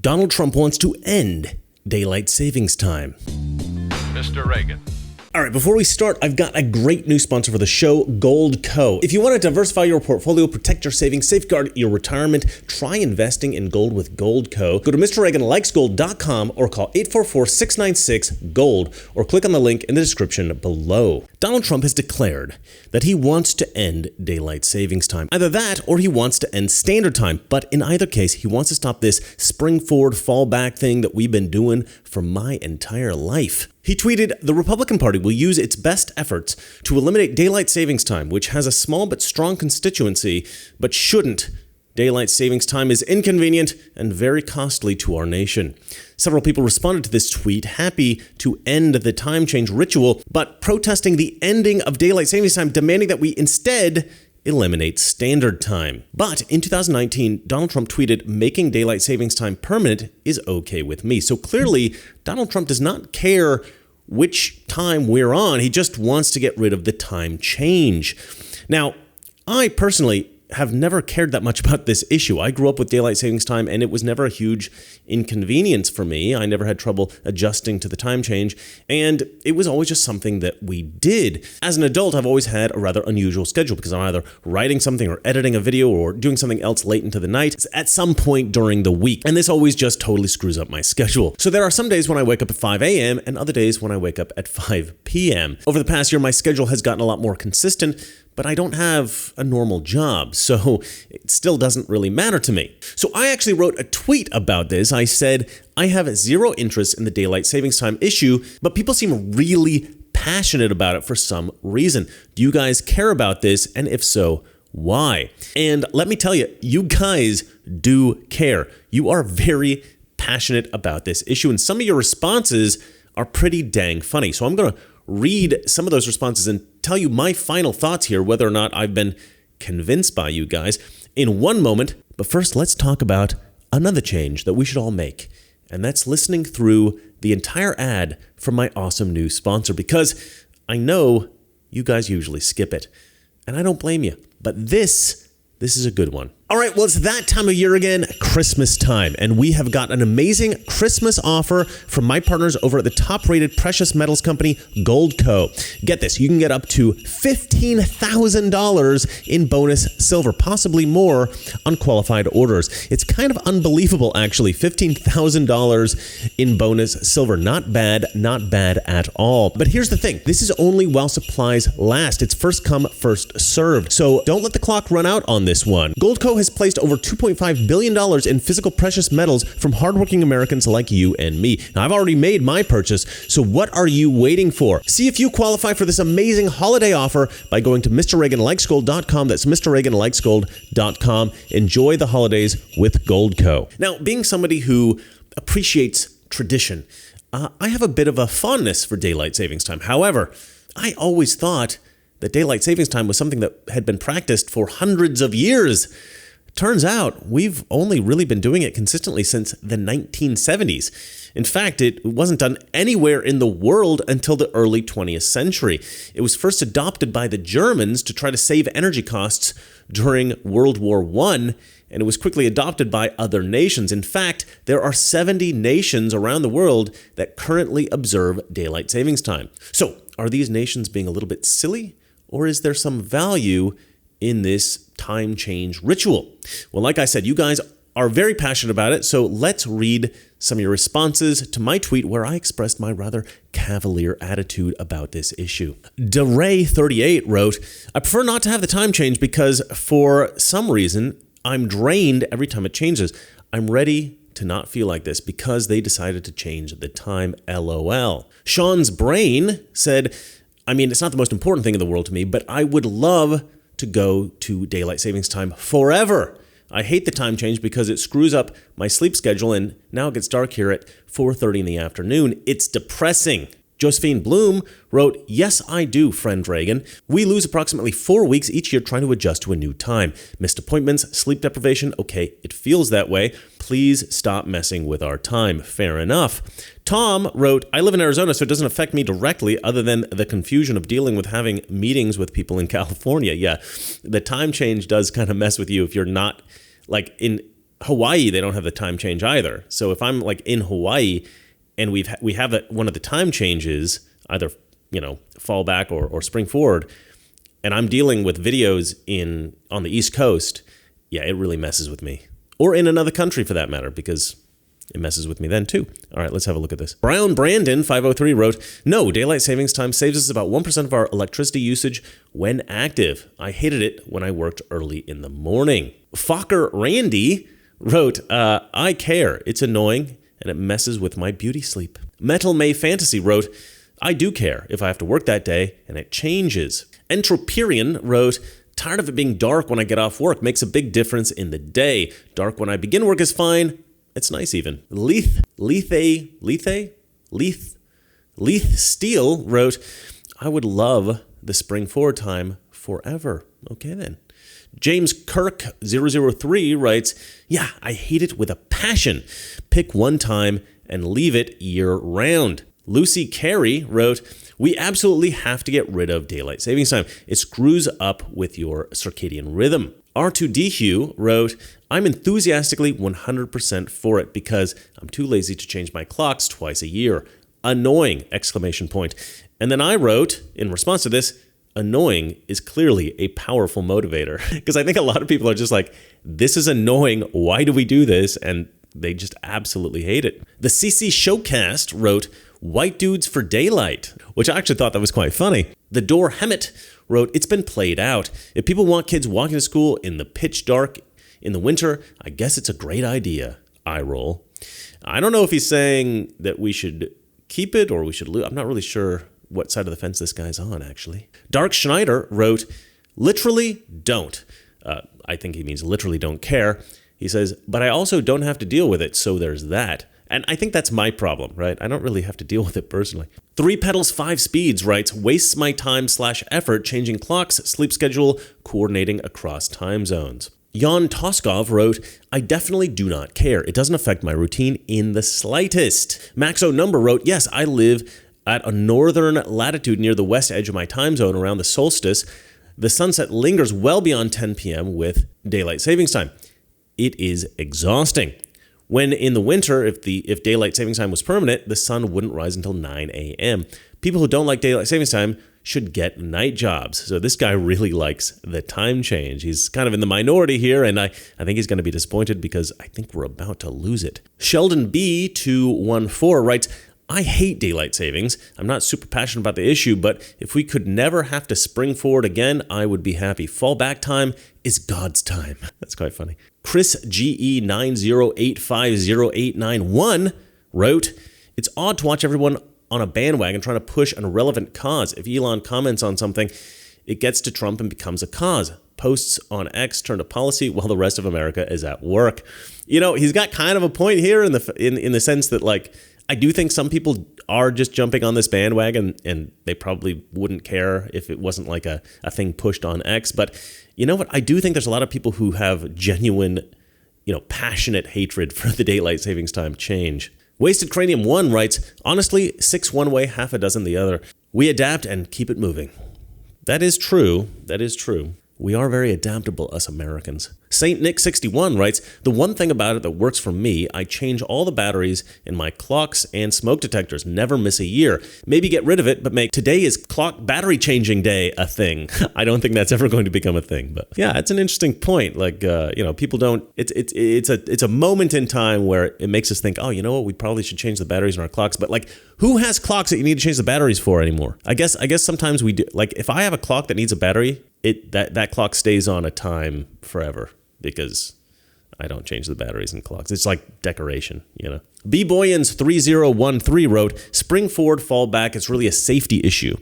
Donald Trump wants to end daylight savings time. Mr. Reagan. All right, before we start, I've got a great new sponsor for the show, GoldCo. If you want to diversify your portfolio, protect your savings, safeguard your retirement, try investing in gold with GoldCo. Go to MrReaganLikesGold.com or call 844-696-GOLD or click on the link in the description below. Donald Trump has declared that he wants to end daylight savings time. Either that or he wants to end standard time. But in either case, he wants to stop this spring forward, fall back thing that we've been doing for my entire life. He tweeted, "The Republican Party will use its best efforts to eliminate daylight savings time, which has a small but strong constituency, but shouldn't. Daylight savings time is inconvenient and very costly to our nation." Several people responded to this tweet, happy to end the time change ritual, but protesting the ending of daylight savings time, demanding that we instead eliminate standard time. But in 2019, Donald Trump tweeted, "Making daylight savings time permanent is okay with me." So clearly, Donald Trump does not care which time we're on. He just wants to get rid of the time change. Now, I personally have never cared that much about this issue. I grew up with daylight savings time, and it was never a huge inconvenience for me. I never had trouble adjusting to the time change, and it was always just something that we did. As an adult, I've always had a rather unusual schedule because I'm either writing something or editing a video or doing something else late into the night at some point during the week, and this always just totally screws up my schedule. So there are some days when I wake up at 5 a.m. and other days when I wake up at 5 p.m. Over the past year, my schedule has gotten a lot more consistent, but I don't have a normal job, so it still doesn't really matter to me. So I actually wrote a tweet about this. I said, "I have zero interest in the daylight savings time issue, but people seem really passionate about it for some reason. Do you guys care about this? And if so, why?" And let me tell you, you guys do care. You are very passionate about this issue, and some of your responses are pretty dang funny. So I'm going to read some of those responses and tell you my final thoughts here, whether or not I've been convinced by you guys in one moment. But first, let's talk about another change that we should all make, and that's listening through the entire ad from my awesome new sponsor, because I know you guys usually skip it, and I don't blame you. But this is a good one. All right, well, it's that time of year again, Christmas time, and we have got an amazing Christmas offer from my partners over at the top-rated precious metals company, GoldCo. Get this, you can get up to $15,000 in bonus silver, possibly more on qualified orders. It's kind of unbelievable, actually, $15,000 in bonus silver. Not bad at all. But here's the thing, this is only while supplies last. It's first come, first served. So don't let the clock run out on this one. GoldCo has placed over $2.5 billion in physical precious metals from hardworking Americans like you and me. Now, I've already made my purchase, so what are you waiting for? See if you qualify for this amazing holiday offer by going to MrReaganLikesGold.com. That's MrReaganLikesGold.com. Enjoy the holidays with GoldCo. Now, being somebody who appreciates tradition, I have a bit of a fondness for daylight savings time. However, I always thought that daylight savings time was something that had been practiced for hundreds of years. Turns out we've only really been doing it consistently since the 1970s. In fact, it wasn't done anywhere in the world until the early 20th century. It was first adopted by the Germans to try to save energy costs during World War I, and it was quickly adopted by other nations. In fact, there are 70 nations around the world that currently observe daylight savings time. So, are these nations being a little bit silly, or is there some value in this time change ritual? Well, like I said, you guys are very passionate about it, so let's read some of your responses to my tweet where I expressed my rather cavalier attitude about this issue. DeRay38 wrote, "I prefer not to have the time change because for some reason I'm drained every time it changes. I'm ready to not feel like this because they decided to change the time, LOL." Sean's Brain said, "I mean, it's not the most important thing in the world to me, but I would love to go to daylight savings time forever. I hate the time change because it screws up my sleep schedule, and now it gets dark here at 4:30 in the afternoon. It's depressing." Josephine Bloom wrote, "Yes, I do, friend Reagan. We lose approximately 4 weeks each year trying to adjust to a new time. Missed appointments, sleep deprivation. Okay, it feels that way. Please stop messing with our time." Fair enough. Tom wrote, "I live in Arizona, so it doesn't affect me directly other than the confusion of dealing with having meetings with people in California." Yeah, the time change does kind of mess with you if you're not like in Hawaii, they don't have the time change either. So if I'm like in Hawaii and we have one of the time changes, either, fall back or spring forward, and I'm dealing with videos on the East Coast, yeah, it really messes with me. Or in another country for that matter, because it messes with me then too. All right, let's have a look at this. Brown Brandon 503 wrote, "No, daylight savings time saves us about 1% of our electricity usage when active. I hated it when I worked early in the morning." Fokker Randy wrote, "I care. It's annoying and it messes with my beauty sleep." Metal May Fantasy wrote, "I do care if I have to work that day and it changes." Entroperian wrote, "Tired of it being dark when I get off work. Makes a big difference in the day. Dark when I begin work is fine. It's nice even." Leith Steel wrote, "I would love the spring forward time forever." Okay then. James Kirk 003 writes, "Yeah, I hate it with a passion. Pick one time and leave it year round." Lucy Carey wrote, "We absolutely have to get rid of daylight savings time. It screws up with your circadian rhythm." R2D wrote, "I'm enthusiastically 100% for it because I'm too lazy to change my clocks twice a year. Annoying!" And then I wrote, in response to this, "Annoying is clearly a powerful motivator." Because I think a lot of people are just like, this is annoying. Why do we do this? And they just absolutely hate it. The CC Showcast wrote, "White dudes for daylight," which I actually thought that was quite funny. The Door Hemet wrote, "It's been played out. If people want kids walking to school in the pitch dark in the winter, I guess it's a great idea." Eye roll. I don't know if he's saying that we should keep it or we should lose. I'm not really sure what side of the fence this guy's on, actually. Dark Schneider wrote, "Literally don't." I think he means literally don't care. He says, "But I also don't have to deal with it, so there's that." And I think that's my problem, right? I don't really have to deal with it personally. 3 Pedals 5 Speeds writes, "Wastes my time/effort changing clocks, sleep schedule, coordinating across time zones." Jan Toskov wrote, "I definitely do not care. It doesn't affect my routine in the slightest." Maxo Number wrote, "Yes, I live at a northern latitude near the west edge of my time zone around the solstice. The sunset lingers well beyond 10 p.m. with daylight savings time. It is exhausting. When in the winter, if daylight savings time was permanent, the sun wouldn't rise until 9 a.m. People who don't like daylight savings time should get night jobs." So this guy really likes the time change. He's kind of in the minority here, and I think he's going to be disappointed because I think we're about to lose it. Sheldon B214 writes, "I hate daylight savings. I'm not super passionate about the issue, but if we could never have to spring forward again, I would be happy. Fallback time is God's time." That's quite funny. Chris GE908508991 wrote, "It's odd to watch everyone on a bandwagon trying to push an irrelevant cause. If Elon comments on something, it gets to Trump and becomes a cause. Posts on X turn to policy while the rest of America is at work." He's got kind of a point here in the sense that, like, I do think some people are just jumping on this bandwagon and they probably wouldn't care if it wasn't like a thing pushed on X. But you know what? I do think there's a lot of people who have genuine, passionate hatred for the daylight savings time change. Wasted Cranium 1 writes, "Honestly, 6 one way, half a dozen the other. We adapt and keep it moving." That is true. That is true. We are very adaptable, us Americans. Saint Nick 61 writes, "The one thing about it that works for me, I change all the batteries in my clocks and smoke detectors. Never miss a year. Maybe get rid of it, but make today is clock battery changing day a thing." I don't think that's ever going to become a thing, but yeah, it's an interesting point. Like, people don't. It's a moment in time where it makes us think, oh, you know what? We probably should change the batteries in our clocks. But like, who has clocks that you need to change the batteries for anymore? I guess sometimes we do. Like, if I have a clock that needs a battery, that clock stays on a time forever because I don't change the batteries in clocks. It's like decoration, B-Boyans 3013 wrote, "Spring forward, fall back. It's really a safety issue.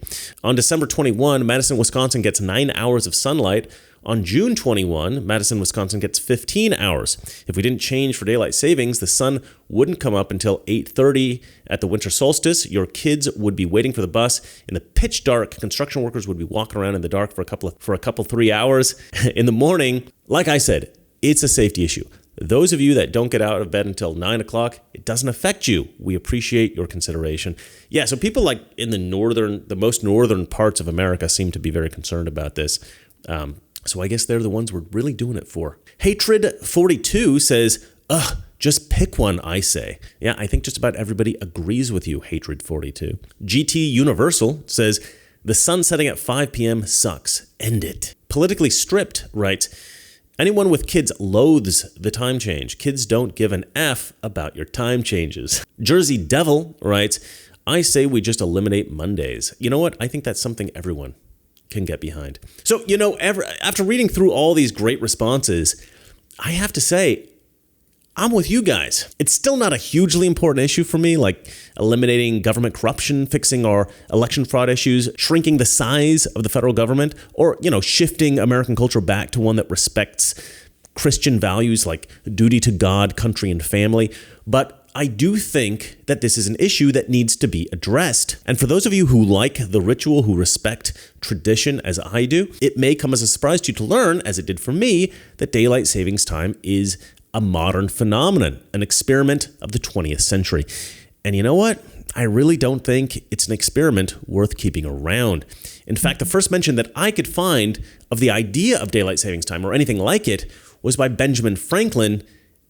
On December 21, Madison, Wisconsin gets 9 hours of sunlight. On June 21, Madison, Wisconsin gets 15 hours. If we didn't change for daylight savings, the sun wouldn't come up until 8:30 at the winter solstice. Your kids would be waiting for the bus. In the pitch dark, construction workers would be walking around in the dark for a couple 3 hours. In the morning, like I said, it's a safety issue. Those of you that don't get out of bed until 9 o'clock, it doesn't affect you. We appreciate your consideration." Yeah, so people like in the most northern parts of America seem to be very concerned about this. So I guess they're the ones we're really doing it for. Hatred42 says, ugh, just pick one, I say. Yeah, I think just about everybody agrees with you, Hatred42. GT Universal says, the sun setting at 5 p.m. sucks. End it. Politically Stripped writes, anyone with kids loathes the time change. Kids don't give an F about your time changes. Jersey Devil writes, I say we just eliminate Mondays. You know what? I think that's something everyone can get behind. So, after reading through all these great responses, I have to say, I'm with you guys. It's still not a hugely important issue for me, like eliminating government corruption, fixing our election fraud issues, shrinking the size of the federal government, or, shifting American culture back to one that respects Christian values like duty to God, country, and family. But I do think that this is an issue that needs to be addressed. And for those of you who like the ritual, who respect tradition as I do, it may come as a surprise to you to learn, as it did for me, that daylight savings time is a modern phenomenon, an experiment of the 20th century. And you know what? I really don't think it's an experiment worth keeping around. In fact, the first mention that I could find of the idea of daylight savings time or anything like it was by Benjamin Franklin,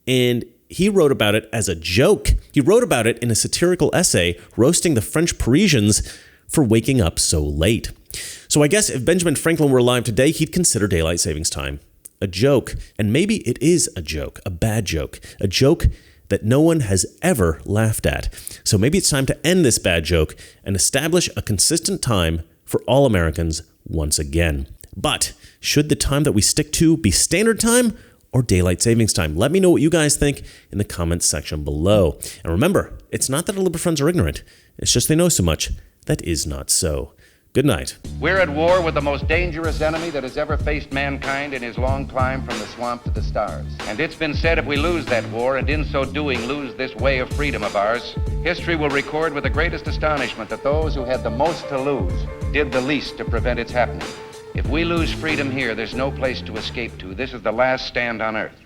and he wrote about it as a joke. He wrote about it in a satirical essay roasting the French Parisians for waking up so late. So I guess if Benjamin Franklin were alive today, he'd consider daylight savings time a joke. And maybe it is a joke, a bad joke, a joke that no one has ever laughed at. So maybe it's time to end this bad joke and establish a consistent time for all Americans once again. But should the time that we stick to be standard time or daylight savings time? Let me know what you guys think in the comments section below. And remember, it's not that our liberal friends are ignorant. It's just they know so much that is not so. Good night. We're at war with the most dangerous enemy that has ever faced mankind in his long climb from the swamp to the stars. And it's been said if we lose that war, and in so doing lose this way of freedom of ours, history will record with the greatest astonishment that those who had the most to lose did the least to prevent its happening. If we lose freedom here, there's no place to escape to. This is the last stand on earth.